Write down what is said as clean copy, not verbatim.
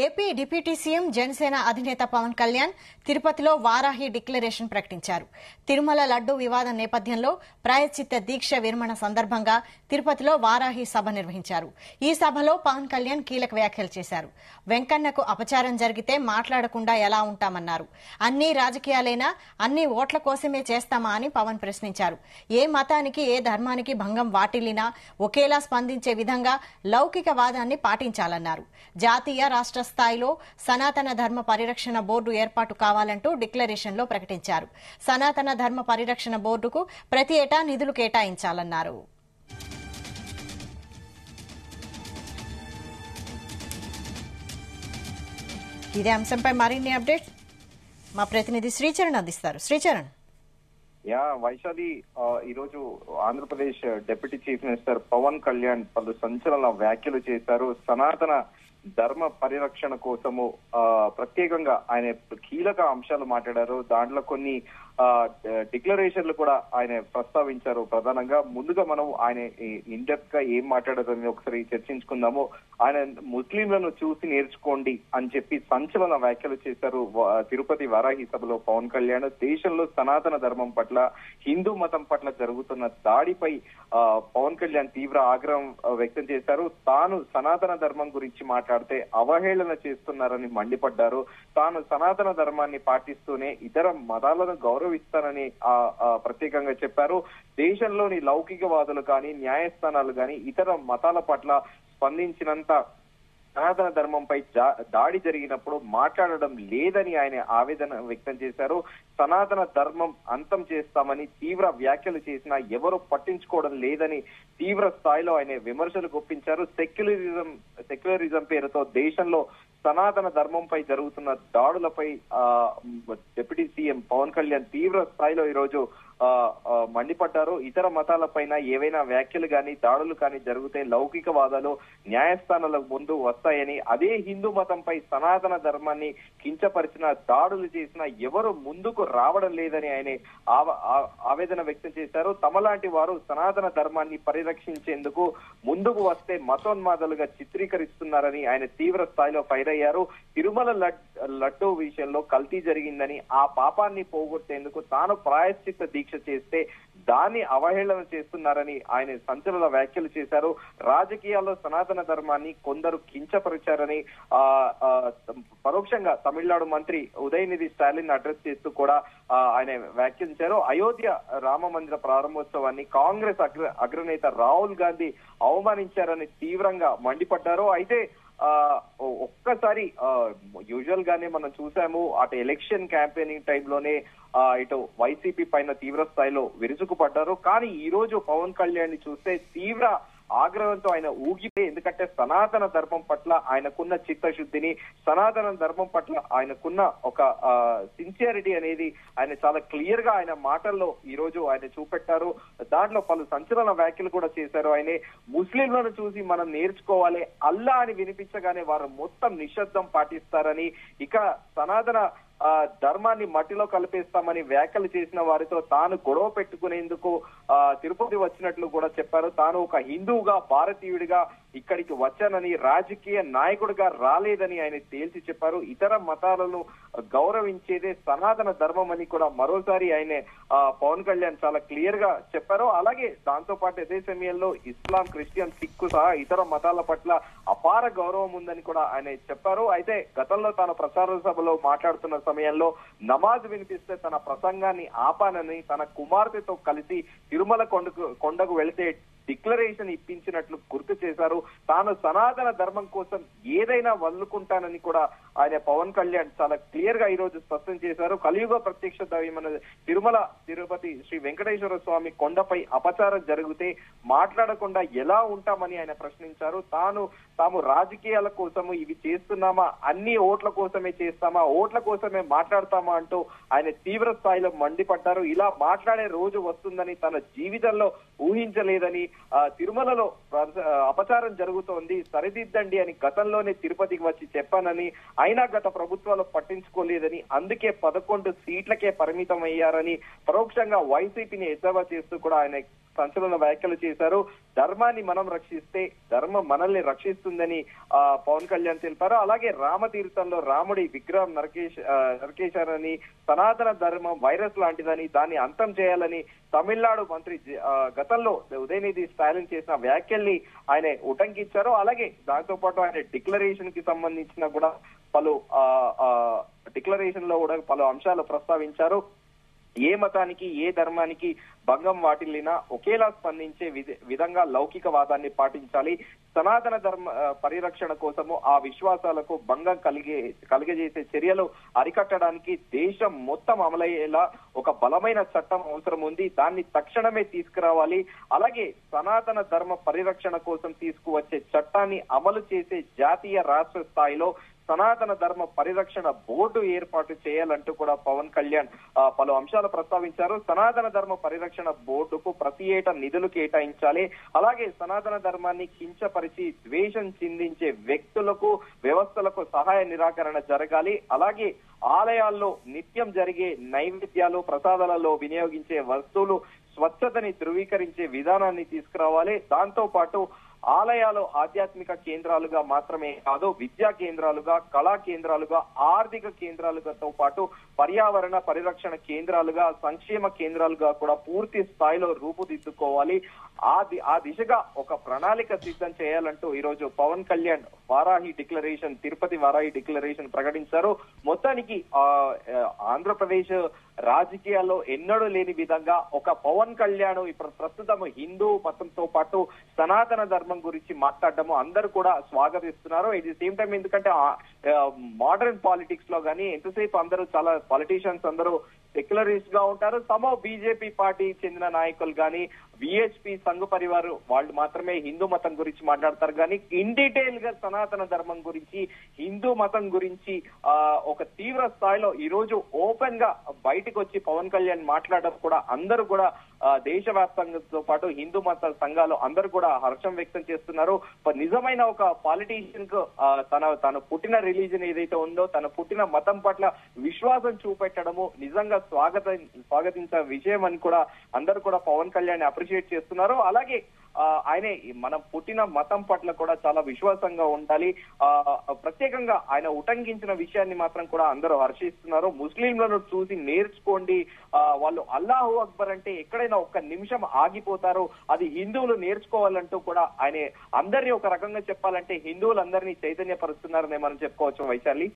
AP deputy CM Janasena అధినేత పవన్ కళ్యాణ్ తిరుపతిలో Varahi declaration ప్రకటించారు. తిరుమల లడ్డూ వివాదం నేపథ్యంలో ప్రాయశ్చిత్త దీక్ష విరమణ సందర్భంగా తిరుపతిలో వారాహి సభ నిర్వహించారు. ఈ సభలో పవన్ కళ్యాణ్ కీలక వ్యాఖ్యలు చేశారు. వెంకన్నకు అపచారం జరిగితే మాట్లాడకుండా ఎలా ఉంటామన్నారు. అన్ని రాజకీయాలైనా అన్ని ఓట్ల కోసమే చేస్తామా అని పవన్ ప్రశ్నించారు. ఏ మతానికి ఏ ధర్మానికి భంగం వాటిల్లినా ఒకేలా స్పందించే విధంగా లౌకికవాదాన్ని పాటించాలన్నారు. జాతీయ రాష్ట్ర స్థాయిలో సనాతన ధర్మ పరిరక్షణ బోర్డు ఏర్పాటు కావాలంటూ డిక్లరేషన్లో ప్రకటించారు. సనాతన ధర్మ పరిరక్షణ బోర్డుకు ప్రతి ఏటా నిధులు కేటాయించాలన్నారు. ఇదే అంశంపై మరిన్ని అప్డేట్స్ మా ప్రతినిధి శ్రీచరణ్ అందిస్తారు. శ్రీచరణ్. వైశాలి, ఈరోజు Andhra Pradesh deputy chief minister Pawan Kalyan పలు సంచలన వ్యాఖ్యలు చేశారు. సనాతన ధర్మ పరిరక్షణ కోసము ప్రత్యేకంగా ఆయన కీలక అంశాలు మాట్లాడారు. దాంట్లో కొన్ని డిక్లరేషన్లు కూడా ఆయన ప్రస్తావించారు. ప్రధానంగా ముందుగా మనం ఆయన ఇన్ డెప్త్ గా ఏం మాట్లాడారని ఒకసారి చర్చించుకుందాము. ఆయన ముస్లింలను చూసి నేర్చుకోండి అని చెప్పి సంచలన వ్యాఖ్యలు చేశారు. తిరుపతి వారాహి సభలో పవన్ కళ్యాణ్ దేశంలో సనాతన ధర్మం పట్ల, హిందూ మతం పట్ల జరుగుతున్న దాడిపై పవన్ కళ్యాణ్ తీవ్ర ఆగ్రహం వ్యక్తం చేశారు. తాను సనాతన ధర్మం గురించి మాట్లాడితే అవహేళన చేస్తున్నారని మండిపడ్డారు. తాను సనాతన ధర్మాన్ని పాటిస్తూనే ఇతర మతాలను గౌరవిస్తానని ప్రత్యేకంగా చెప్పారు. దేశంలోని లౌకికవాదులు కానీ, న్యాయస్థానాలు కానీ ఇతర మతాల పట్ల స్పందించినంత సనాతన ధర్మంపై దాడి జరిగినప్పుడు మాట్లాడడం లేదని ఆయన ఆవేదన వ్యక్తం చేశారు. సనాతన ధర్మం అంతం చేస్తామని తీవ్ర వ్యాఖ్యలు చేసినా ఎవరు పట్టించుకోవడం లేదని తీవ్ర స్థాయిలో ఆయన విమర్శలు గుప్పించారు. సెక్యులరిజం పేరుతో దేశంలో సనాతన ధర్మంపై జరుగుతున్న దాడులపై డిప్యూటీ సీఎం పవన్ కళ్యాణ్ తీవ్ర స్థాయిలో ఈరోజు మండిపడ్డారు. ఇతర మతాలపైన ఏవైనా వ్యాఖ్యలు కానీ, దాడులు కానీ జరిగితే లౌకికవాదాలు న్యాయస్థానాల ముందు వస్తాయని, అదే హిందూ మతంపై సనాతన ధర్మాన్ని కించపరిచిన, దాడులు చేసిన ఎవరు ముందుకు రావడం లేదని ఆయన ఆవేదన వ్యక్తం చేశారు. తమలాంటి వారు సనాతన ధర్మాన్ని పరిరక్షించేందుకు ముందుకు వస్తే మతోన్మాదాలుగా చిత్రీకరిస్తున్నారని ఆయన తీవ్ర స్థాయిలో ఫైర్ అయ్యారు. తిరుమల లడ్డూ విషయంలో కల్తీ జరిగిందని, ఆ పాపాన్ని పోగొట్టేందుకు తాను ప్రాయశ్చిత్త దీక్ష చేస్తే దాన్ని అవహేళన చేస్తున్నారని ఆయన సంచలన వ్యాఖ్యలు చేశారు. రాజకీయాల్లో సనాతన ధర్మాన్ని కొందరు కించపరిచారని పరోక్షంగా తమిళనాడు మంత్రి ఉదయనిధి స్టాలిన్ అడ్రస్ చేస్తూ కూడా ఆయన వ్యాఖ్యానించారు. అయోధ్య రామ మందిర ప్రారంభోత్సవాన్ని కాంగ్రెస్ అగ్రనేత రాహుల్ గాంధీ అవమానించారని తీవ్రంగా మండిపడ్డారు. అయితే ఒక్కసారి యూజువల్ గానే మనం చూసాము, అటు ఎలక్షన్ క్యాంపెయినింగ్ టైంలోనే ఇటు వైసీపీ పైన తీవ్ర స్థాయిలో విరుచుకుపడ్డారు. కానీ ఈ రోజు పవన్ కళ్యాణ్ ని చూస్తే తీవ్ర ఆగ్రహంతో ఆయన ఊగిపోయి, ఎందుకంటే సనాతన ధర్మం పట్ల ఆయనకున్న చిత్తశుద్ధిని, సనాతన ధర్మం పట్ల ఆయనకున్న ఒక సిన్సియారిటీ అనేది ఆయన చాలా క్లియర్ గా ఆయన మాటల్లో ఈ రోజు ఆయన చూపెట్టారు. దాంట్లో పలు సంచలన వ్యాఖ్యలు కూడా చేశారు. ఆయన ముస్లింలను చూసి మనం నేర్చుకోవాలి, అల్లా అని వినిపించగానే వారు మొత్తం నిశ్శబ్దం పాటిస్తారని, ఇక సనాతన ధర్మాన్ని మట్టిలో కలిపేస్తామని వ్యాఖ్యలు చేసిన వారితో తాను గొడవ పెట్టుకునేందుకు తిరుపతి వచ్చినట్లు కూడా చెప్పారు. తాను ఒక హిందువుగా, భారతీయుడిగా ఇక్కడికి వచ్చానని, రాజకీయ నాయకుడిగా రాలేదని ఆయన తేల్చి చెప్పారు. ఇతర మతాలను గౌరవించేదే సనాతన ధర్మం అని కూడా మరోసారి ఆయన పవన్ కళ్యాణ్ చాలా క్లియర్ గా చెప్పారు. అలాగే దాంతో పాటు అదే సమయంలో ఇస్లాం, క్రిస్టియన్, సిక్కు సహా ఇతర మతాల పట్ల అపార గౌరవం ఉందని కూడా ఆయన చెప్పారు. అయితే గతంలో తాను ప్రచార సభలో మాట్లాడుతున్న సమయంలో నమాజ్ వినిపిస్తే తన ప్రసంగాన్ని ఆపానని, తన కుమార్తెతో కలిసి తిరుమల కొండకు వెళితే డిక్లరేషన్ ఇప్పించినట్లు గుర్తు చేశారు. తాను సనాతన ధర్మం కోసం ఏదైనా వదులుకుంటానని కూడా ఆయన పవన్ కళ్యాణ్ చాలా క్లియర్ గా ఈ రోజు స్పష్టం చేశారు. కలియుగ ప్రత్యక్ష దైవమైన తిరుమల తిరుపతి శ్రీ వెంకటేశ్వర స్వామి కొండపై అపచారం జరిగితే మాట్లాడకుండా ఎలా ఉంటామని ఆయన ప్రశ్నించారు. తాము రాజకీయాల కోసము ఇవి చేస్తున్నామా, అన్ని ఓట్ల కోసమే చేస్తామా, ఓట్ల కోసమే మాట్లాడతామా అంటూ ఆయన తీవ్ర స్థాయిలో మండిపడ్డారు. ఇలా మాట్లాడే రోజు వస్తుందని తన జీవితంలో ఊహించలేదని, తిరుమలలో అపచారం జరుగుతోంది, సరిదిద్దండి అని గతంలోనే తిరుపతికి వచ్చి చెప్పానని, అయినా గత ప్రభుత్వాలు పట్టించుకోలేదని, అందుకే 11 సీట్లకే పరిమితం అయ్యారని పరోక్షంగా వైసీపీని ఎద్దేవా చేస్తూ కూడా ఆయన సంచలన వ్యాఖ్యలు చేశారు. ధర్మాన్ని మనం రక్షిస్తే ధర్మం మనల్ని రక్షిస్తుందని పవన్ కళ్యాణ్ తెలిపారు. అలాగే రామతీర్థంలో రాముడి విగ్రహం నరికేశారని, సనాతన ధర్మం వైరస్ లాంటిదని, దాన్ని అంతం చేయాలని తమిళనాడు మంత్రి గతంలో ఉదయనిధి స్టాలిన్ చేసిన వ్యాఖ్యల్ని ఆయన ఉటంకించారు. అలాగే దాంతో పాటు ఆయన డిక్లరేషన్ కి సంబంధించిన కూడా పలు డిక్లరేషన్ లో కూడా పలు అంశాలు ప్రస్తావించారు. ఏ మతానికి ఏ ధర్మానికి భంగం వాటిల్లినా ఒకేలా స్పందించే విధంగా లౌకికవాదాన్ని పాటించాలి. సనాతన ధర్మ పరిరక్షణ కోసము ఆ విశ్వాసాలకు భంగం కలిగజేసే చర్యలు అరికట్టడానికి దేశం మొత్తం అమలయ్యేలా ఒక బలమైన చట్టం అవసరం ఉంది. దాన్ని తక్షణమే తీసుకురావాలి. అలాగే సనాతన ధర్మ పరిరక్షణ కోసం తీసుకువచ్చే చట్టాన్ని అమలు చేసే జాతీయ రాష్ట్ర స్థాయిలో సనాతన ధర్మ పరిరక్షణ బోర్డు ఏర్పాటు చేయాలంటూ కూడా పవన్ కళ్యాణ్ పలు అంశాలు ప్రస్తావించారు. సనాతన ధర్మ పరిరక్షణ బోర్డుకు ప్రతి ఏటా నిధులు కేటాయించాలి. అలాగే సనాతన ధర్మాన్ని కించపరిచి ద్వేషం చిందించే వ్యక్తులకు వ్యవస్థలకు సహాయ నిరాకరణ జరగాలి. అలాగే ఆలయాల్లో నిత్యం జరిగే నైవేద్యాలు ప్రసాదాలలో వినియోగించే వస్తువులు స్వచ్ఛతని ధృవీకరించే విధానాన్ని తీసుకురావాలి. దాంతో పాటు ఆలయాలు ఆధ్యాత్మిక కేంద్రాలుగా మాత్రమే కాదు, విద్యా కేంద్రాలుగా, కళా కేంద్రాలుగా, ఆర్థిక కేంద్రాలుగాతో పాటు పర్యావరణ పరిరక్షణ కేంద్రాలుగా, సంక్షేమ కేంద్రాలుగా కూడా పూర్తి స్థాయిలో రూపుదిద్దుకోవాలి. ఆ దిశగా ఒక ప్రణాళిక సిద్ధం చేయాలంటూ ఈరోజు పవన్ కళ్యాణ్ తిరుపతి వారాహి డిక్లరేషన్ ప్రకటించారు. మొత్తానికి ఆంధ్రప్రదేశ్ రాజకీయాల్లో ఎన్నడూ లేని విధంగా ఒక పవన్ కళ్యాణ్ ఇప్పుడు ప్రస్తుతం హిందూ మతంతో పాటు సనాతన ధర్మం గురించి మాట్లాడడము అందరూ కూడా స్వాగతిస్తున్నారు. ఎట్ ది సేమ్ టైం ఎందుకంటే మోడర్న్ పాలిటిక్స్ లో గానీ ఎంతసేపు అందరూ చాలా పాలిటీషియన్స్ అందరూ సెక్యులరిస్ట్ గా ఉంటారు. బీజేపీ పార్టీ చెందిన నాయకులు గానీ, విహెచ్పి సంఘ పరివారు వాళ్ళు మాత్రమే హిందూ మతం గురించి మాట్లాడతారు. కానీ ఇన్ డీటెయిల్ గా సనాతన ధర్మం గురించి, హిందూ మతం గురించి ఒక తీవ్ర స్థాయిలో ఈ రోజు ఓపెన్ గా బయటకు వచ్చి పవన్ కళ్యాణ్ మాట్లాడడం కూడా అందరూ కూడా దేశవ్యాప్తంతో పాటు హిందూ మత సంఘాలు అందరూ కూడా హర్షం వ్యక్తం చేస్తున్నారు. నిజమైన ఒక పాలిటీషియన్ కు తన పుట్టిన రిలీజన్ ఏదైతే ఉందో, తన పుట్టిన మతం పట్ల విశ్వాసం చూపెట్టడము నిజంగా స్వాగతించే విషయం అని కూడా అందరూ కూడా పవన్ కళ్యాణ్ అప్రిషియేట్ చేస్తున్నారు. అలాగే ఆయన మనం పుట్టిన మతం పట్ల కూడా చాలా విశ్వాసంగా ఉండాలి. ప్రత్యేకంగా ఆయన ఉటంకించిన విషయాన్ని మాత్రం కూడా అందరూ హర్షిస్తున్నారు. ముస్లింలను చూసి నేర్చుకోండి, వాళ్ళు అల్లాహు అక్బర్ అంటే ఎక్కడైనా ఒక్క నిమిషం ఆగిపోతారు, అది హిందువులు నేర్చుకోవాలంటూ కూడా ఆయన అందరినీ ఒక రకంగా చెప్పాలంటే హిందువులందరినీ చైతన్యపరుస్తున్నారని మనం చెప్పుకోవచ్చు. వైశాలి.